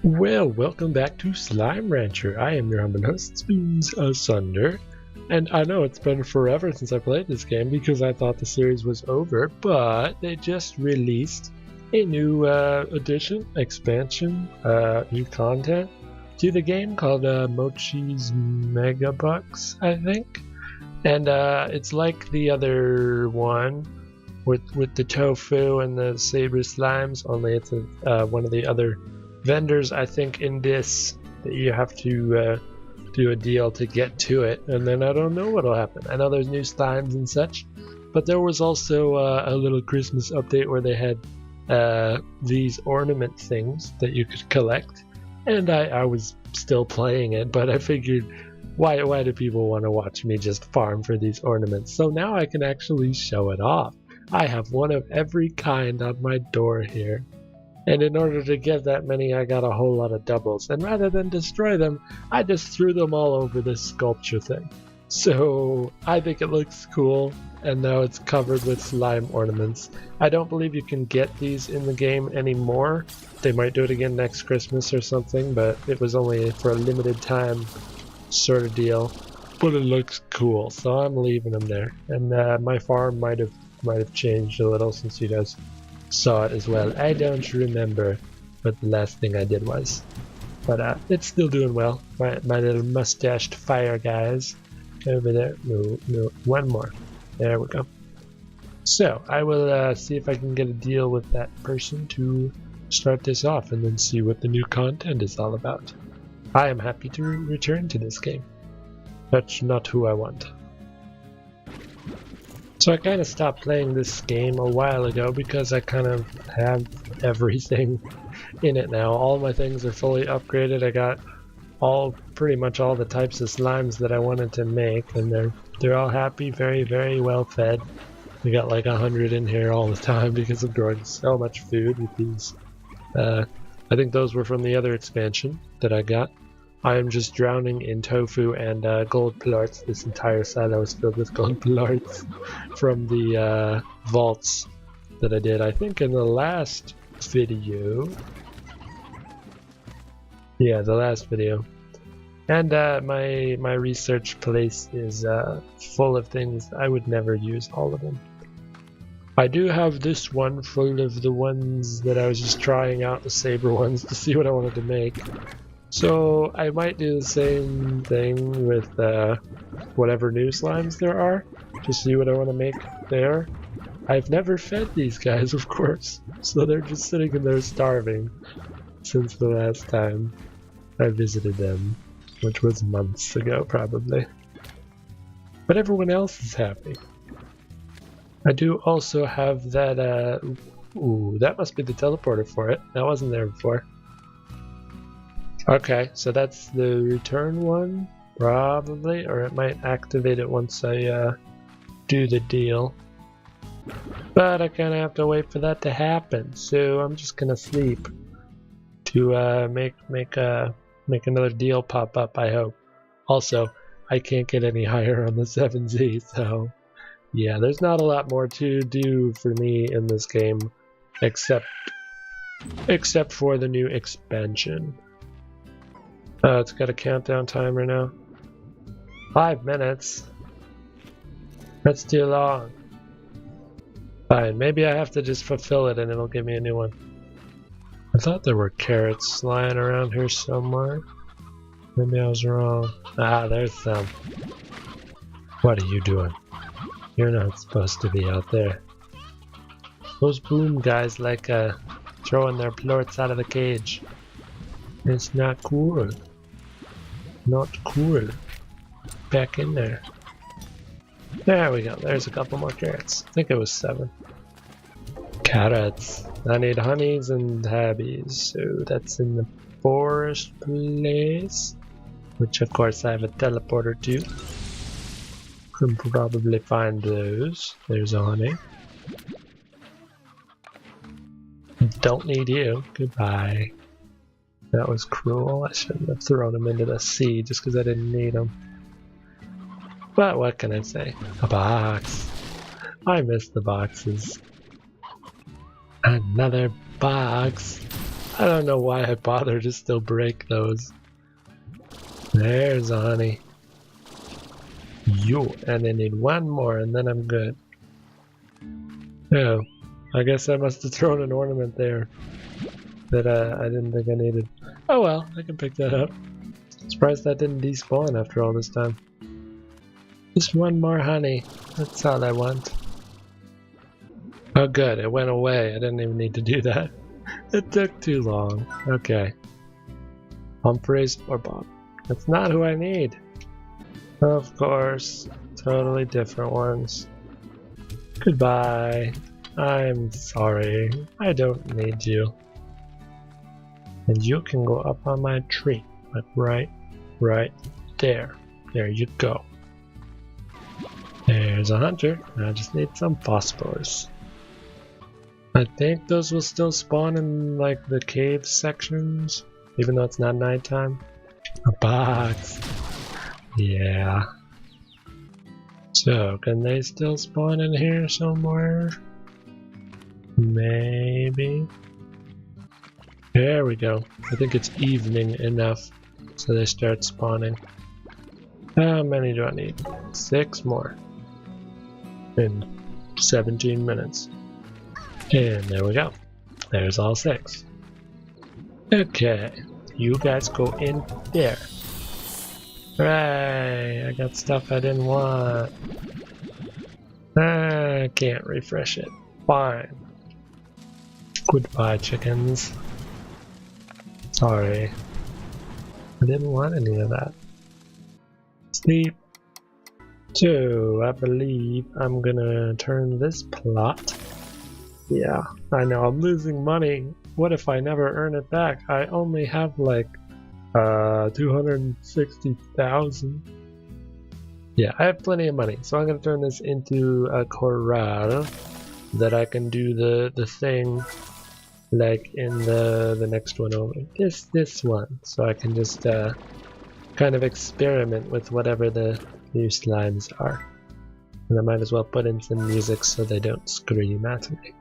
Well, welcome back to Slime Rancher. I am your humble host, SpoonsAsunder, and I know it's been forever since I played this game because I thought the series was over, but they just released a new expansion, new content to the game called Mochi's Megabucks, I think. And it's like the other one with the tofu and the saber slimes, only it's one of the other vendors, I think, in this that you have to do a deal to get to it, and then I don't know what'll happen. I know there's new slimes and such, but there was also a little Christmas update where they had these ornament things that you could collect, and I was still playing it, but I figured why do people want to watch me just farm for these ornaments? So now I can actually show it off. I have one of every kind on my door here. And in order to get that many, I got a whole lot of doubles. And rather than destroy them, I just threw them all over this sculpture thing. So I think it looks cool, and now it's covered with slime ornaments. I don't believe you can get these in the game anymore. They might do it again next Christmas or something, but it was only for a limited time sort of deal. But it looks cool, so I'm leaving them there. And my farm might have changed a little since you guys saw it as well. I don't remember what the last thing I did was, but it's still doing well. My little mustached fire guys over there. No, one more. There we go. So I will see if I can get a deal with that person to start this off, and then see what the new content is all about. I am happy to return to this game. That's not who I want. So I kind of stopped playing this game a while ago because I kind of have everything in it now. All my things are fully upgraded. I got pretty much all the types of slimes that I wanted to make, and they're all happy, very, very well fed. We got like 100 in here all the time because I'm growing so much food with these. I think those were from the other expansion that I got. I am just drowning in tofu and gold plorts. This entire silo is filled with gold plorts from the vaults that I did, I think, in the last video. Yeah, the last video. And my research place is full of things. I would never use all of them. I do have this one full of the ones that I was just trying out, the saber ones, to see what I wanted to make. So I might do the same thing with whatever new slimes there are, to see what I want to make there. I've never fed these guys, of course, so they're just sitting in there starving since the last time I visited them, which was months ago probably. But everyone else is happy. I do also have that, ooh, that must be the teleporter for it. That wasn't there before. Okay, so that's the return one, probably, or it might activate it once I do the deal. But I kind of have to wait for that to happen, so I'm just gonna sleep to make another deal pop up, I hope. Also, I can't get any higher on the 7Z, so yeah, there's not a lot more to do for me in this game, except for the new expansion. It's got a countdown timer now. 5 minutes. That's too long. Fine, maybe I have to just fulfill it and it'll give me a new one. I thought there were carrots lying around here somewhere. Maybe I was wrong. Ah, there's some. What are you doing? You're not supposed to be out there. Those boom guys like throwing their plorts out of the cage. It's not cool. Not cool. Back in there. There we go. There's a couple more carrots. I think it was 7. Carrots. I need honeys and tabbies. So that's in the forest place. Which of course I have a teleporter to. Can probably find those. There's a honey. Don't need you. Goodbye. That was cruel. I shouldn't have thrown him into the sea just because I didn't need him. But what can I say? A box. I miss the boxes. Another box. I don't know why I bother to still break those. There's a honey. Yo, and I need one more and then I'm good. Oh, I guess I must have thrown an ornament there that I didn't think I needed. Oh well, I can pick that up. Surprised that didn't despawn after all this time. Just one more honey. That's all I want. Oh good, it went away. I didn't even need to do that. It took too long. Okay. Humphreys or Bob? That's not who I need. Of course. Totally different ones. Goodbye. I'm sorry. I don't need you. And you can go up on my tree. Like right there. There you go. There's a hunter. I just need some phosphorus. I think those will still spawn in like the cave sections, even though it's not nighttime. A box. Yeah. So, can they still spawn in here somewhere? Maybe. There we go. I think it's evening enough so they start spawning. How many do I need? 6 more. In 17 minutes. And there we go. There's all 6. Okay. You guys go in there. Right. I got stuff I didn't want. I can't refresh it. Fine. Goodbye, chickens. Sorry. I didn't want any of that. Sleep. So, I believe I'm gonna turn this plot. Yeah, I know, I'm losing money. What if I never earn it back? I only have like 260,000. Yeah, I have plenty of money, so I'm gonna turn this into a corral that I can do the thing like in the next one over. This one, so I can just kind of experiment with whatever the new slimes are. And I might as well put in some music so they don't scream at me.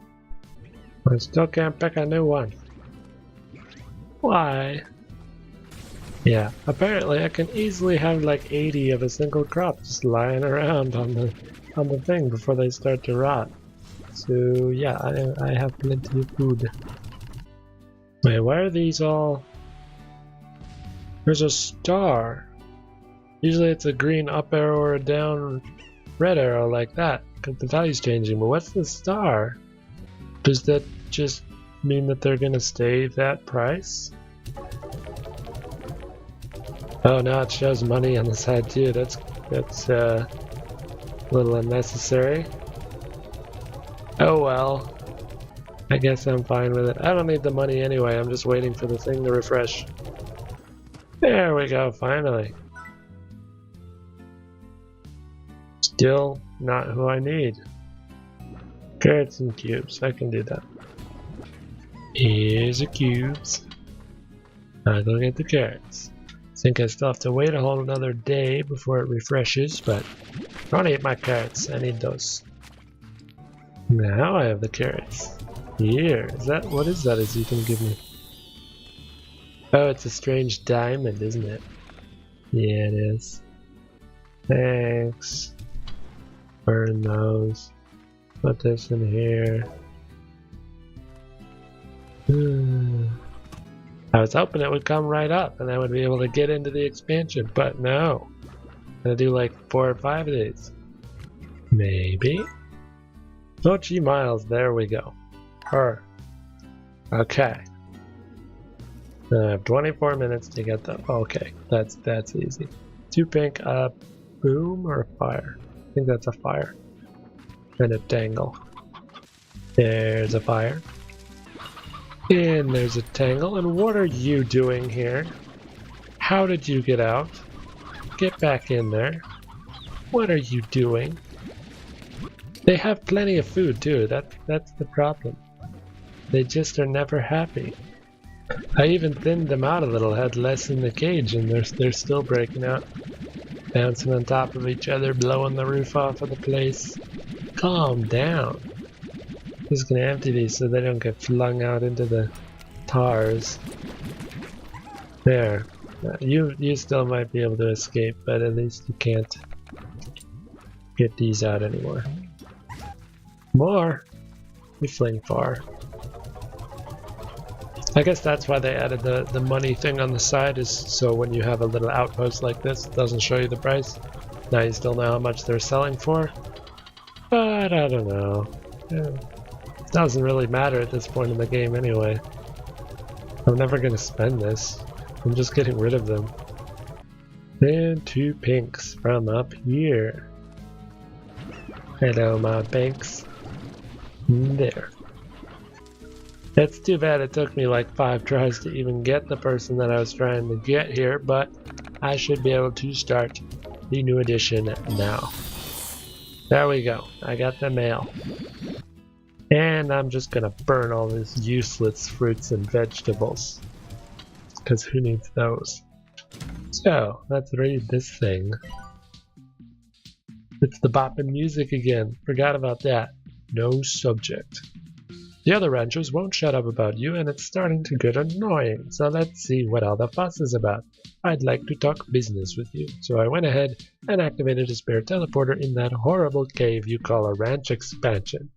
I still can't pick a new one. Why? Yeah, apparently I can easily have like 80 of a single crop just lying around on the thing before they start to rot. So yeah, I have plenty of food. Wait, why are these all... There's a star. Usually it's a green up arrow or a down red arrow like that, because the value's changing, but what's the star? Does that just mean that they're gonna stay that price? Oh, now it shows money on the side too. That's a little unnecessary. Oh well. I guess I'm fine with it. I don't need the money anyway. I'm just waiting for the thing to refresh. There we go, finally. Still not who I need. Carrots and cubes. I can do that. Here's the cubes. I'll go get the carrots. I think I still have to wait a whole another day before it refreshes, but don't eat my carrots. I need those. Now I have the carrots. Here. What is that you can give me? Oh, it's a strange diamond, isn't it? Yeah, it is. Thanks. Burn those. Put this in here. I was hoping it would come right up and I would be able to get into the expansion, but no. I'm gonna do like 4 or 5 of these. Maybe. Mochi Miles, there we go. Her. Okay. I have 24 minutes to get them. Okay, that's easy. 2 pink, boom or a fire? I think that's a fire. And a tangle. There's a fire. And there's a tangle. And what are you doing here? How did you get out? Get back in there. What are you doing? They have plenty of food too. That's the problem. They just are never happy. I even thinned them out a little, had less in the cage, and they're still breaking out. Bouncing on top of each other, blowing the roof off of the place. Calm down. Just gonna empty these so they don't get flung out into the tars. There. You still might be able to escape, but at least you can't get these out anymore. More! We fling far. I guess that's why they added the money thing on the side, is so when you have a little outpost like this, it doesn't show you the price. Now you still know how much they're selling for. But I don't know. It doesn't really matter at this point in the game anyway. I'm never gonna spend this. I'm just getting rid of them. And 2 pinks from up here. Hello, my pinks. There. It's too bad it took me like 5 tries to even get the person that I was trying to get here, but I should be able to start the new edition now. There we go. I got the mail. And I'm just gonna burn all these useless fruits and vegetables, because who needs those? So, let's read this thing. It's the bopping music again. Forgot about that. No subject. The other ranchers won't shut up about you, and it's starting to get annoying, so let's see what all the fuss is about. I'd like to talk business with you, so I went ahead and activated a spare teleporter in that horrible cave you call a ranch expansion.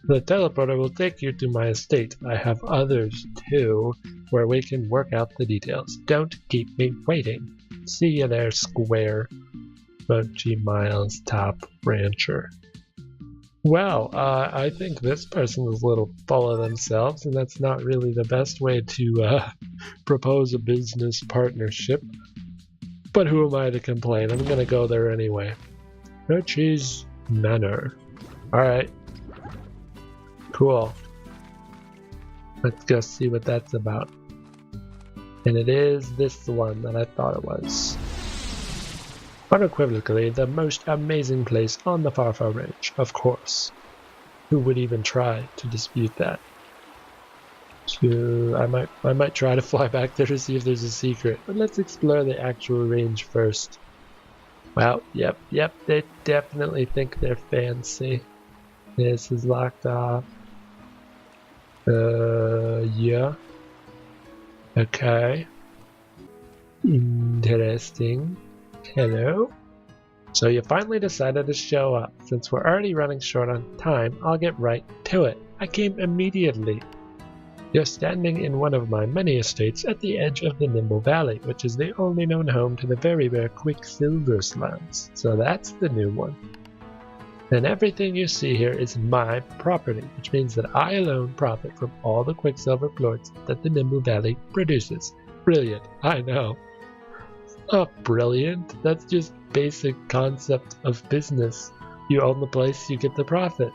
The teleporter will take you to my estate. I have others too, where we can work out the details. Don't keep me waiting. See you there, Square. Mochi Miles Top Rancher. Well, I think this person is a little full of themselves, and that's not really the best way to propose a business partnership. But who am I to complain? I'm gonna go there anyway. Mochi's Manor. Alright. Cool. Let's go see what that's about. And it is this one that I thought it was. Unequivocally, the most amazing place on the Far Far Range, of course. Who would even try to dispute that? So I might try to fly back there to see if there's a secret, but let's explore the actual range first. Wow, yep, they definitely think they're fancy. This is locked off. Yeah. Okay. Interesting. Hello? So you finally decided to show up. Since we're already running short on time, I'll get right to it. I came immediately. You're standing in one of my many estates at the edge of the Nimble Valley, which is the only known home to the very rare quicksilver slimes. So that's the new one. And everything you see here is my property, which means that I alone profit from all the quicksilver plorts that the Nimble Valley produces. Brilliant, I know. Not brilliant, that's just basic concept of business. You own the place, you get the profit.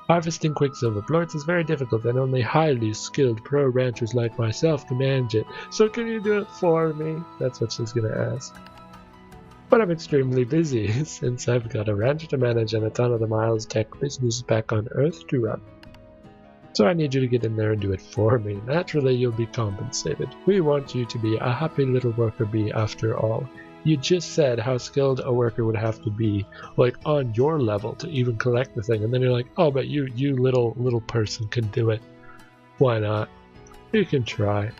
Harvesting quicksilver plorts is very difficult, and only highly skilled pro ranchers like myself can manage it. So can you do it for me? That's what she's gonna ask. But I'm extremely busy, since I've got a ranch to manage and a ton of the Miles Tech business back on Earth to run. So I need you to get in there and do it for me. Naturally, you'll be compensated. We want you to be a happy little worker bee after all. You just said how skilled a worker would have to be, like on your level, to even collect the thing, and then you're like, oh, but you little person can do it. Why not? You can try.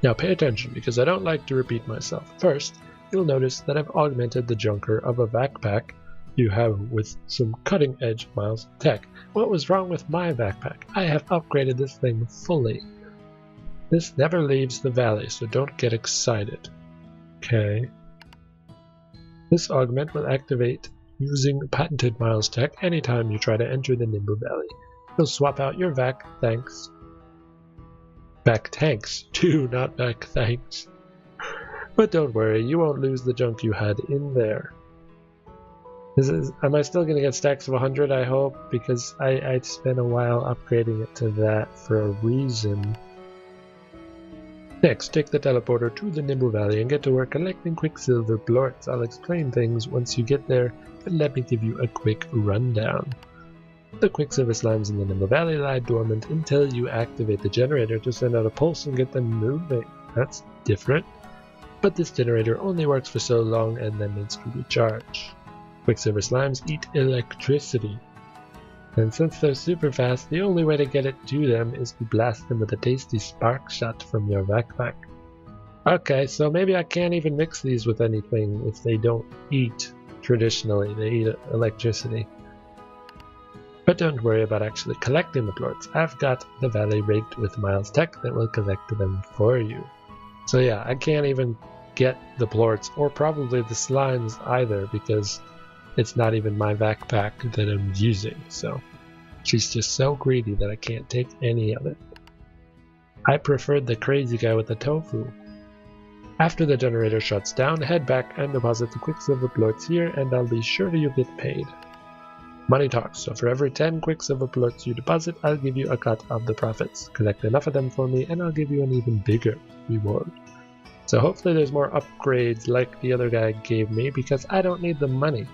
Now pay attention, because I don't like to repeat myself. First, you'll notice that I've augmented the junker of a backpack you have with some cutting-edge Miles Tech. What was wrong with my backpack? I have upgraded this thing fully. This never leaves the valley, so don't get excited. Okay. This augment will activate using patented Miles Tech anytime you try to enter the Nimble Valley. You'll swap out your vac tanks. Back tanks, too, not back thanks. But don't worry, you won't lose the junk you had in there. Am I still going to get stacks of 100, I hope? Because I spent a while upgrading it to that for a reason. Next, take the teleporter to the Nimble Valley and get to work collecting quicksilver plorts. I'll explain things once you get there, but let me give you a quick rundown. The quicksilver slimes in the Nimble Valley lie dormant until you activate the generator to send out a pulse and get them moving. That's different. But this generator only works for so long and then needs to recharge. Quicksilver slimes eat electricity. And since they're super fast, the only way to get it to them is to blast them with a tasty spark shot from your backpack. Okay, so maybe I can't even mix these with anything if they don't eat traditionally. They eat electricity. But don't worry about actually collecting the plorts. I've got the valley rigged with Miles Tech that will collect them for you. So yeah, I can't even get the plorts or probably the slimes either because it's not even my backpack that I'm using. So she's just so greedy that I can't take any of it. I preferred the crazy guy with the tofu. After the generator shuts down, head back and deposit the quicksilver plorts here and I'll be sure you get paid. Money talks, so for every 10 quicksilver plorts you deposit, I'll give you a cut of the profits. Collect enough of them for me and I'll give you an even bigger reward. So hopefully there's more upgrades like the other guy gave me because I don't need the money.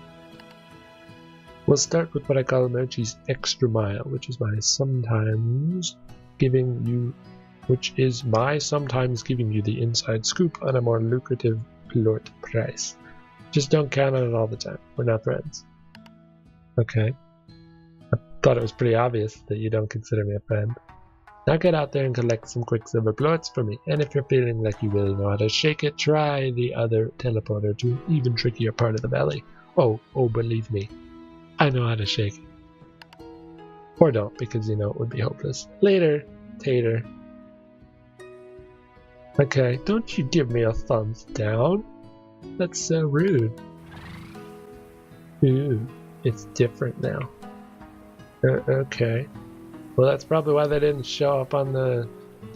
We'll start with what I call Mochi's extra mile, which is my sometimes giving you the inside scoop on a more lucrative plort price. Just don't count on it all the time. We're not friends. Okay. I thought it was pretty obvious that you don't consider me a friend. Now get out there and collect some quicksilver plorts for me. And if you're feeling like you really know how to shake it, try the other teleporter to an even trickier part of the valley. Oh, believe me. I know how to shake it. Or don't, because you know it would be hopeless. Later, Tater. Okay, don't you give me a thumbs down. That's so rude. Ooh, it's different now. Okay. Well, that's probably why they didn't show up on the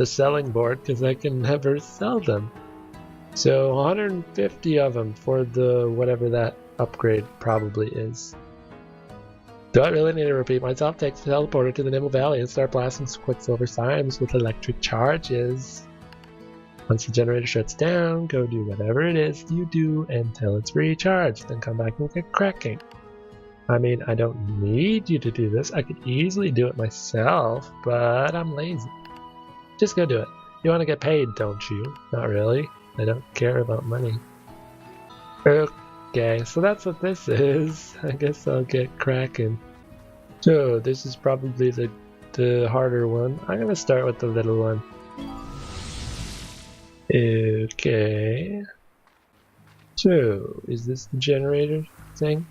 selling board, because I can never sell them. So 150 of them for the whatever that upgrade probably is. Do I really need to repeat myself? Take the teleporter to the Nimble Valley and start blasting quicksilver slimes with electric charges. Once the generator shuts down, go do whatever it is you do until it's recharged, then come back and get cracking. I mean, I don't need you to do this. I could easily do it myself, but I'm lazy. Just go do it. You want to get paid, don't you? Not really. I don't care about money. Okay, so that's what this is. I guess I'll get cracking. So, this is probably the harder one. I'm going to start with the little one. Okay. So, is this the generator thing?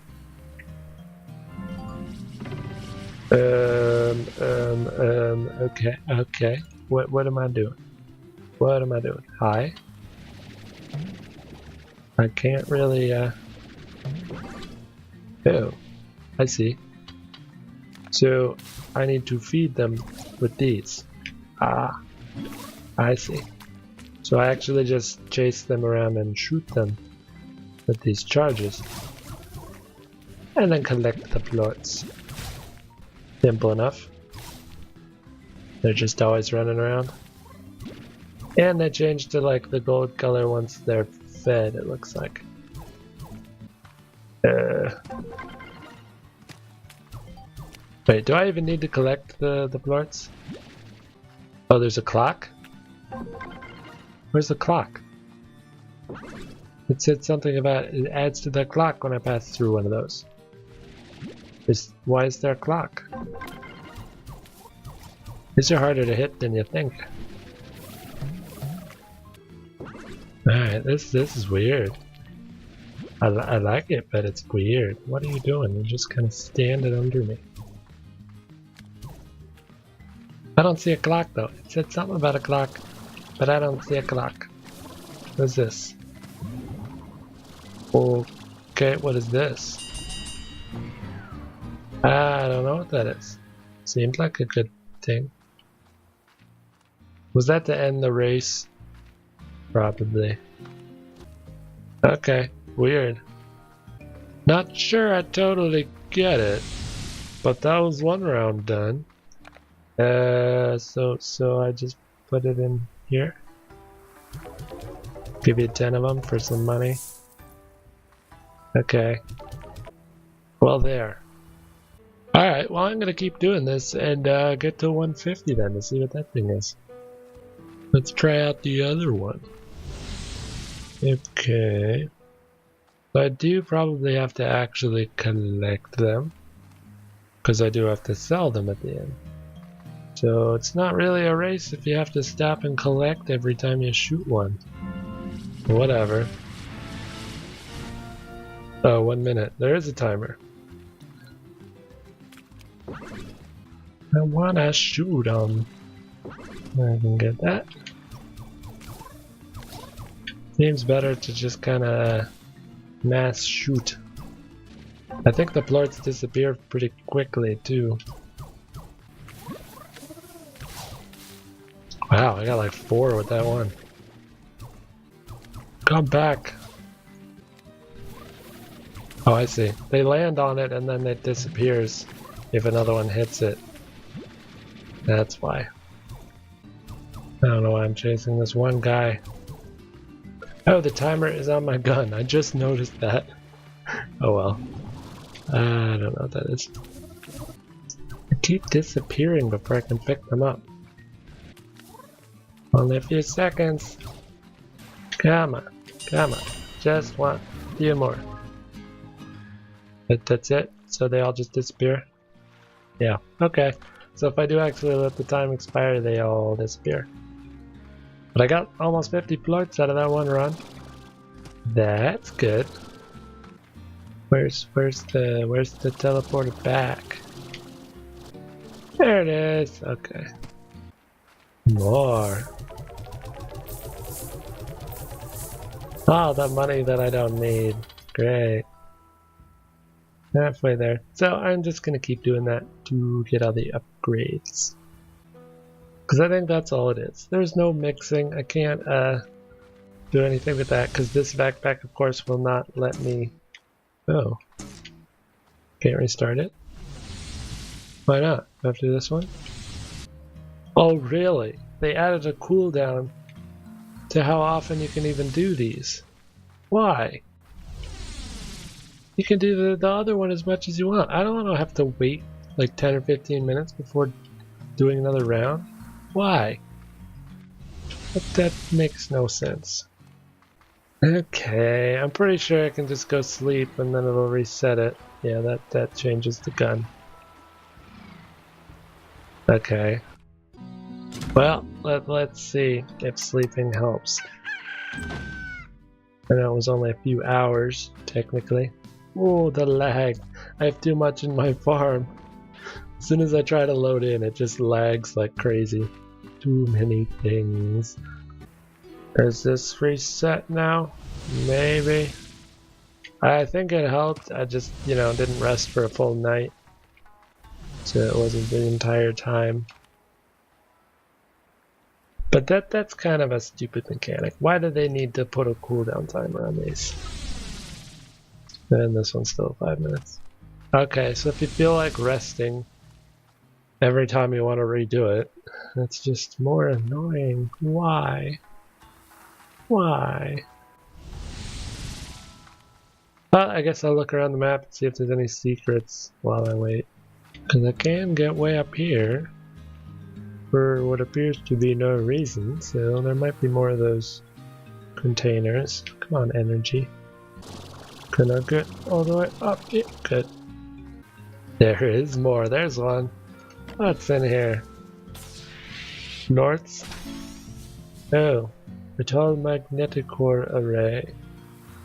Okay. What am I doing? What am I doing? Hi? I can't really, Oh, I see. So, I need to feed them with these. Ah, I see. So I actually just chase them around and shoot them with these charges. And then collect the plorts. Simple enough. They're just always running around. And they change to like the gold color once they're fed, it looks like. Wait, do I even need to collect the plorts? Oh, there's a clock? Where's the clock? It said something about it adds to the clock when I pass through one of those. Why is there a clock? These are harder to hit than you think. Alright, this is weird. I like it, but it's weird. What are you doing? You're just kind of standing under me. I don't see a clock though. It said something about a clock, but I don't see a clock. What's this? Okay, what is this? I don't know what that is. Seems like a good thing. Was that to end the race? Probably. Okay, weird. Not sure I totally get it, but that was one round done. So I just put it in here. Give you 10 of them for some money. Okay. Well, there. Alright, well I'm gonna keep doing this and get to 150 then to see what that thing is. Let's try out the other one. Okay. So I do probably have to actually collect them. because I do have to sell them at the end. So it's not really a race if you have to stop and collect every time you shoot one. Whatever. Oh, 1 minute. There is a timer. I wanna shoot them. I can get that. Seems better to just kinda mass shoot. I think the plorts disappear pretty quickly too. Wow, I got like 4 with that one. Come back. Oh, I see. They land on it and then it disappears if another one hits it. That's why. I don't know why I'm chasing this one guy. Oh, the timer is on my gun. I just noticed that. Oh well. I don't know what that is. They keep disappearing before I can pick them up. Only a few seconds. Come on. Come on. Just one. Few more. That's it? So they all just disappear? Yeah. Okay. So if I do actually let the time expire, they all disappear. But I got almost 50 plorts out of that one run. That's good. Where's the teleporter back? There it is. Okay. More. Oh, the money that I don't need. Great. Halfway there. So I'm just gonna keep doing that to get all the upgrades. Because I think that's all it is. There's no mixing. I can't do anything with that because this backpack, of course, will not let me. Oh. Can't restart it? Why not? After this one? Oh, really? They added a cooldown to how often you can even do these. Why? You can do the other one as much as you want. I don't want to have to wait like 10 or 15 minutes before doing another round. Why? But that makes no sense. Okay, I'm pretty sure I can just go sleep and then it'll reset it. Yeah, that changes the gun. Okay. Well, let's see if sleeping helps. I know it was only a few hours, technically. Oh, the lag. I have too much in my farm. As soon as I try to load in, it just lags like crazy. Too many things. Is this reset now? Maybe. I think it helped. I just, didn't rest for a full night. So it wasn't the entire time. But that's kind of a stupid mechanic. Why do they need to put a cooldown timer on these? And this one's still 5 minutes. Okay, so if you feel like resting every time you want to redo it, that's just more annoying. Why? Why? Well, I guess I'll look around the map and see if there's any secrets while I wait. Because I can get way up here for what appears to be no reason, so there might be more of those containers. Come on, energy. Can I get all the way up here? Good. There is more. There's one. What's in here? Norths? Oh, the tall magnetic core array.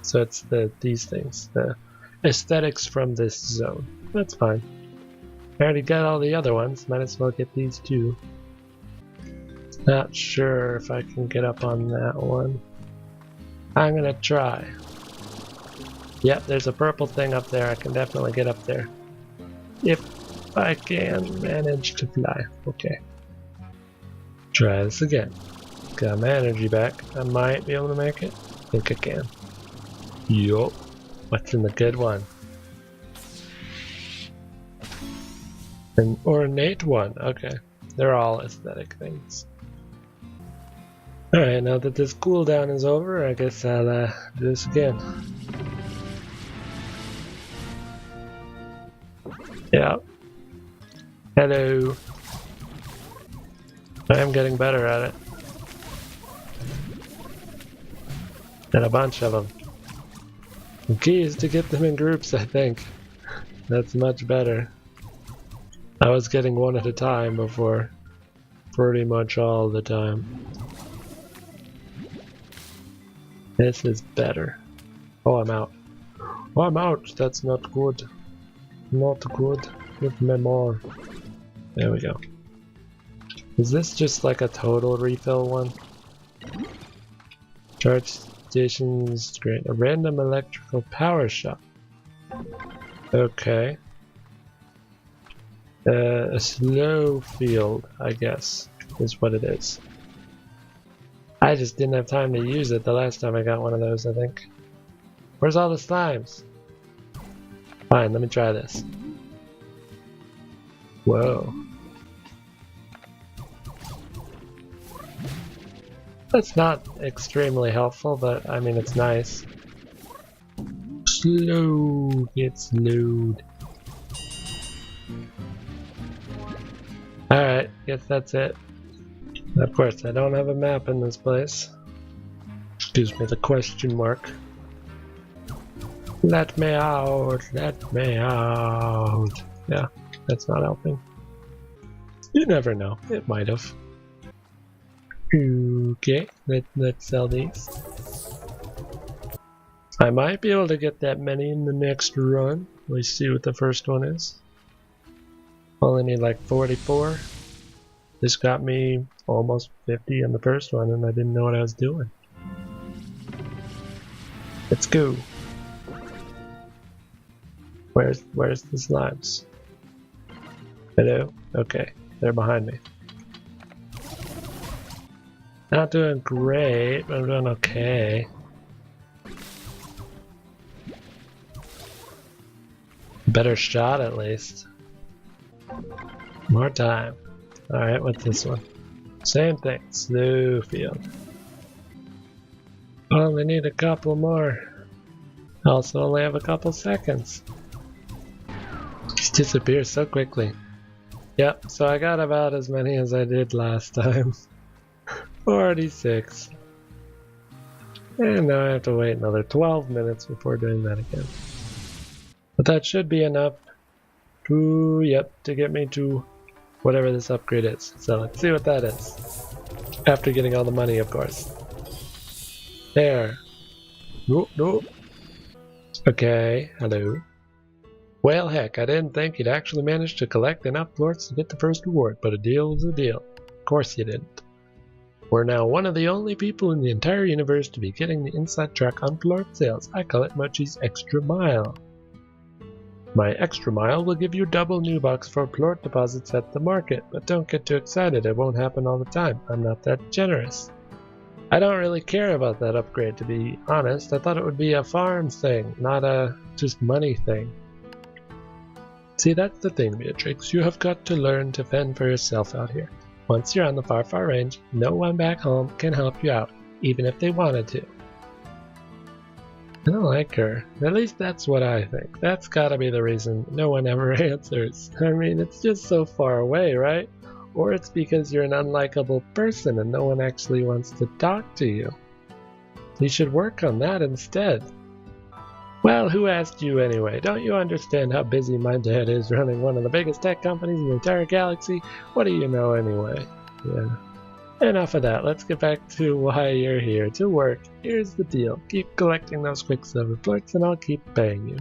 So it's these things, the aesthetics from this zone. That's fine. I already got all the other ones. Might as well get these too. Not sure if I can get up on that one. I'm gonna try. Yep, there's a purple thing up there. I can definitely get up there. If I can manage to fly. Okay. Try this again. Got my energy back. I might be able to make it. Think I can. Yup. What's in the good one? An ornate one. Okay. They're all aesthetic things. Alright, now that this cooldown is over, I guess I'll do this again. Yeah. Hello. I am getting better at it. And a bunch of them. The key is to get them in groups, I think. That's much better. I was getting one at a time before. Pretty much all the time. This is better. Oh, I'm out. Oh, I'm out. That's not good. Not good. Give me more. There we go. Is this just like a total refill one? Charge stations, great. A random electrical power shop. Okay. A slow field, I guess, is what it is. I just didn't have time to use it the last time I got one of those, I think. Where's all the slimes? Fine, let me try this. Whoa. That's not extremely helpful, but I mean, it's nice. Slow, get slowed. Alright, guess that's it. Of course, I don't have a map in this place. Excuse me, the question mark. Let me out, let me out. Yeah, that's not helping. You never know, it might have. Okay, let's sell these. I might be able to get that many in the next run. Let's see what the first one is. Only need like 44. This got me almost 50 in the first one and I didn't know what I was doing. Let's go. Where's the slimes? Hello? Okay, they're behind me. Not doing great, but I'm doing okay. Better shot at least. More time. Alright, what's this one? Same thing, slow field. Only need a couple more. Also only have a couple seconds. Just disappears so quickly. Yep, so I got about as many as I did last time. 46. And now I have to wait another 12 minutes before doing that again. But that should be enough to get me to whatever this upgrade is. So let's see what that is. After getting all the money, of course. There. Nope, nope. Okay, hello. Well, heck, I didn't think you'd actually manage to collect enough plorts to get the first reward, but a deal is a deal. Of course you didn't. We're now one of the only people in the entire universe to be getting the inside track on plort sales. I call it Mochi's Extra Mile. My Extra Mile will give you double new bucks for plort deposits at the market, but don't get too excited, it won't happen all the time. I'm not that generous. I don't really care about that upgrade, to be honest. I thought it would be a farm thing, not a just money thing. See, that's the thing, Beatrix. You have got to learn to fend for yourself out here. Once you're on the far, far range, no one back home can help you out, even if they wanted to. I don't like her. At least that's what I think. That's gotta be the reason no one ever answers. I mean, it's just so far away, right? Or it's because you're an unlikable person and no one actually wants to talk to you. You should work on that instead. Well, who asked you anyway? Don't you understand how busy my dad is running one of the biggest tech companies in the entire galaxy? What do you know anyway? Yeah. Enough of that. Let's get back to why you're here. To work. Here's the deal. Keep collecting those quicksilver plorts and I'll keep paying you.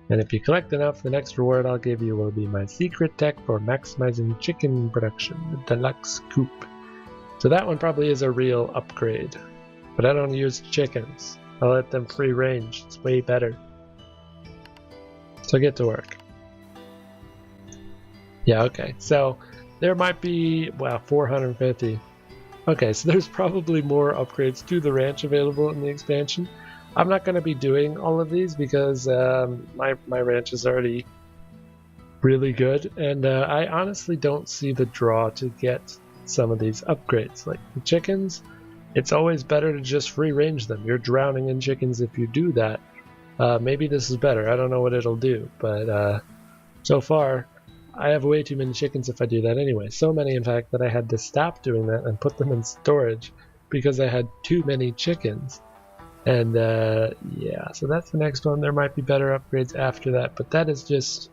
And if you collect enough, the next reward I'll give you will be my secret tech for maximizing chicken production, the deluxe coop. So that one probably is a real upgrade. But I don't use chickens. I'll let them free range. It's way better. So get to work. Yeah, okay. So there might be, wow, 450. Okay, so there's probably more upgrades to the ranch available in the expansion. I'm not going to be doing all of these because my ranch is already really good. And I honestly don't see the draw to get some of these upgrades. Like the chickens, it's always better to just free range them. You're drowning in chickens if you do that. Maybe this is better. I don't know what it'll do. But so far, I have way too many chickens if I do that anyway. So many, in fact, that I had to stop doing that and put them in storage because I had too many chickens. And yeah, so that's the next one. There might be better upgrades after that, but that is just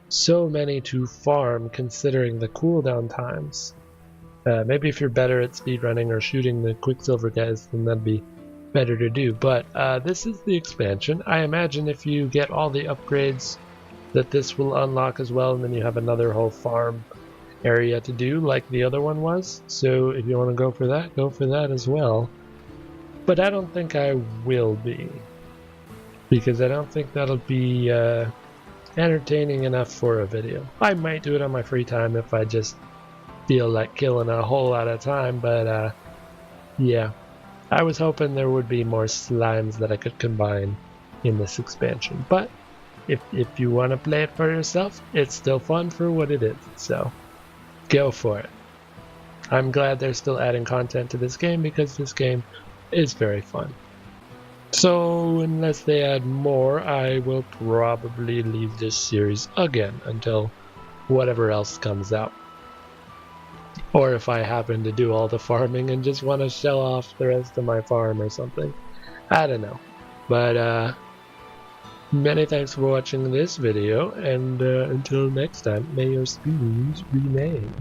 so many to farm considering the cooldown times. Maybe if you're better at speedrunning or shooting the quicksilver guys, then that'd be better to do. But this is the expansion. I imagine if you get all the upgrades that this will unlock as well, and then you have another whole farm area to do like the other one was. So if you want to go for that as well. But I don't think I will be, because I don't think that'll be entertaining enough for a video. I might do it on my free time if I just feel like killing a whole lot of time, but yeah, I was hoping there would be more slimes that I could combine in this expansion. But if you want to play it for yourself, it's still fun for what it is, so go for it. I'm glad they're still adding content to this game because this game is very fun. So unless they add more, I will probably leave this series again until whatever else comes out. Or if I happen to do all the farming and just want to shell off the rest of my farm or something. I don't know. But many thanks for watching this video, and until next time, may your spoons remain.